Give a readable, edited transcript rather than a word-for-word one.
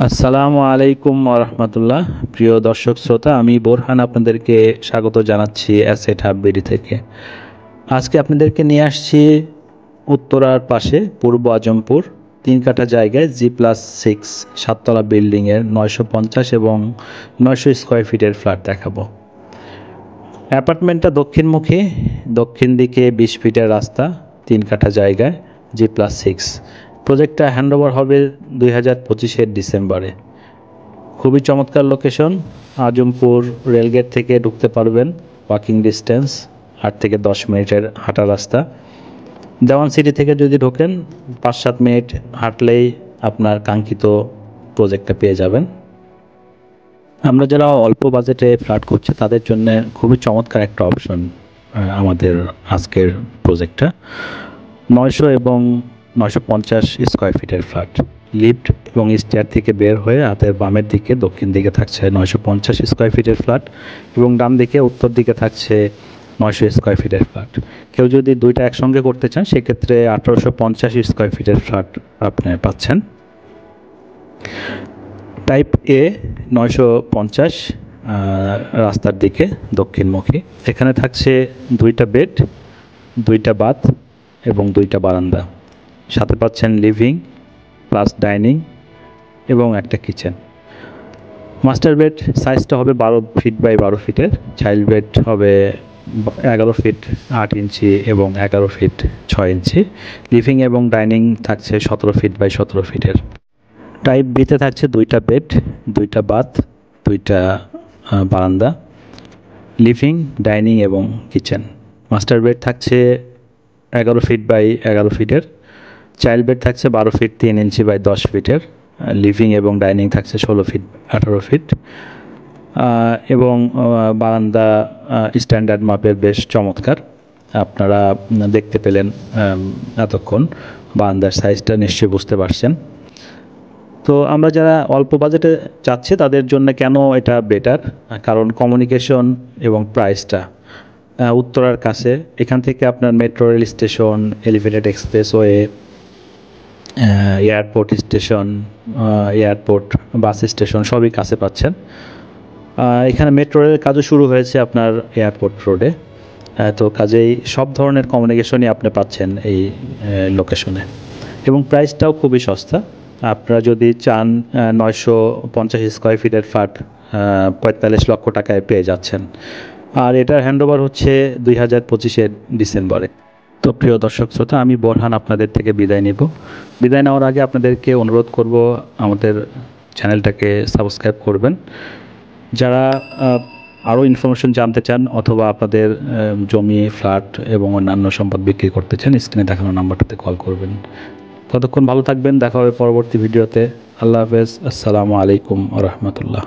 আসসালামু আলাইকুম রাহমাতুল্লাহ। প্রিয় দর্শক শ্রোতা, আমি বোরহান আপনাদেরকে স্বাগত জানাচ্ছি অ্যাসেট হাব বিডি থেকে। আজকে আপনাদেরকে নিয়ে আসছি উত্তরার পাশে পূর্ব আজমপুর 3 কাঠা জায়গায় G+6 সাততলা বিল্ডিংয়ের 950 এবং 900 স্কোয়ার ফিটের ফ্ল্যাট দেখাবো। অ্যাপার্টমেন্টটা দক্ষিণমুখী, দক্ষিণ দিকে 20 ফিটের রাস্তা, 3 কাঠা জায়গায় G+6। প্রজেক্টটা হ্যান্ডওভার হবে 2025-এর ডিসেম্বরে। খুবই চমৎকার লোকেশন। আজমপুর রেলগেট থেকে ঢুকতে পারবেন, ওয়াকিং ডিস্টেন্স 8 থেকে 10 মিনিটের হাঁটা রাস্তা। দেওয়ান সিটি থেকে যদি ঢোকেন 5-7 মিনিট হাঁটলেই আপনার কাঙ্ক্ষিত প্রজেক্টটা পেয়ে যাবেন। আমরা যারা অল্প বাজেটে ফ্ল্যাট করছি তাদের জন্য খুবই চমৎকার একটা অপশন আমাদের আজকের প্রজেক্টটা। 900 এবং 950 স্কোয়ার ফিটের ফ্ল্যাট। লিফট এবং স্টেয়ার থেকে বের হয়ে হাতের বামের দিকে দক্ষিণ দিকে থাকছে 950 স্কোয়ার ফিটের ফ্ল্যাট এবং ডান দিকে উত্তর দিকে থাকছে 900 স্কোয়ার ফিটের ফ্ল্যাট। কেউ যদি দুইটা একসঙ্গে করতে চান সেক্ষেত্রে 1850 স্কোয়ার ফিটের ফ্ল্যাট আপনি পাচ্ছেন। টাইপ এ 950, রাস্তার দিকে দক্ষিণমুখী। এখানে থাকছে 2টা বেড, 2টা বাথ এবং 2টা বারান্দা। সাথে পাচ্ছেন লিভিং প্লাস ডাইনিং এবং একটা কিচেন। মাস্টার বেড সাইজটা হবে 12 ফিট বাই 12 ফিটের। চাইল্ড বেড হবে 11 ফিট 8 ইঞ্চি এবং 11 ফিট 6 ইঞ্চি। লিভিং এবং ডাইনিং থাকছে 17 ফিট বাই 17 ফিটের। টাইপ বিতে থাকছে 2টা বেড, 2টা বাথ, 2টা বারান্দা, লিভিং, ডাইনিং এবং কিচেন। মাস্টার বেড থাকছে 11 ফিট বাই 11 ফিটের। চাইল্ড বেড থাকছে 12 ফিট 3 ইঞ্চি বাই 10 ফিটের। লিভিং এবং ডাইনিং থাকছে 16 ফিট 18 ফিট এবং বারান্দা স্ট্যান্ডার্ড মাপের, বেশ চমৎকার। আপনারা দেখতে পেলেন এতক্ষণ বারান্দার সাইজটা, নিশ্চয়ই বুঝতে পারছেন। তো আমরা যারা অল্প বাজেটে চাচ্ছি তাদের জন্য কেন এটা বেটার, কারণ কমিউনিকেশন এবং প্রাইসটা উত্তরার কাছে। এখান থেকে আপনার metro rail station, elevated expressway, airport station, airport bus station সবই কাছে পাচ্ছেন। এখানে মেট্রো রেলের কাজও শুরু হয়েছে আপনার এয়ারপোর্ট রোডে। তো কাজেই সব ধরনের কমিউনিকেশনই আপনি পাচ্ছেন এই লোকেশনে এবং প্রাইসটাও খুবই সস্তা। আপনারা যদি চান 950 স্কোয়ার ফিটের ফ্ল্যাট 45 লক্ষ টাকায় পেয়ে যাচ্ছেন। আর এটার হ্যান্ডওভার হচ্ছে 2025-এর ডিসেম্বরে। তো প্রিয় দর্শক শ্রোতা, আমি বোরহান আপনাদের থেকে বিদায় নেব। বিদায় নেওয়ার আগে আপনাদেরকে অনুরোধ করব আমাদের চ্যানেলটাকে সাবস্ক্রাইব করবেন। যারা আরও ইনফরমেশন জানতে চান অথবা আপনাদের জমি, ফ্ল্যাট এবং অন্যান্য সম্পদ বিক্রি করতে চান, স্ক্রিনে দেখানো নাম্বারটাতে কল করবেন। ততক্ষণ ভালো থাকবেন, দেখা হবে পরবর্তী ভিডিওতে। আল্লাহ হাফেজ, আসসালামু আলাইকুম ওয়া রাহমাতুল্লাহ।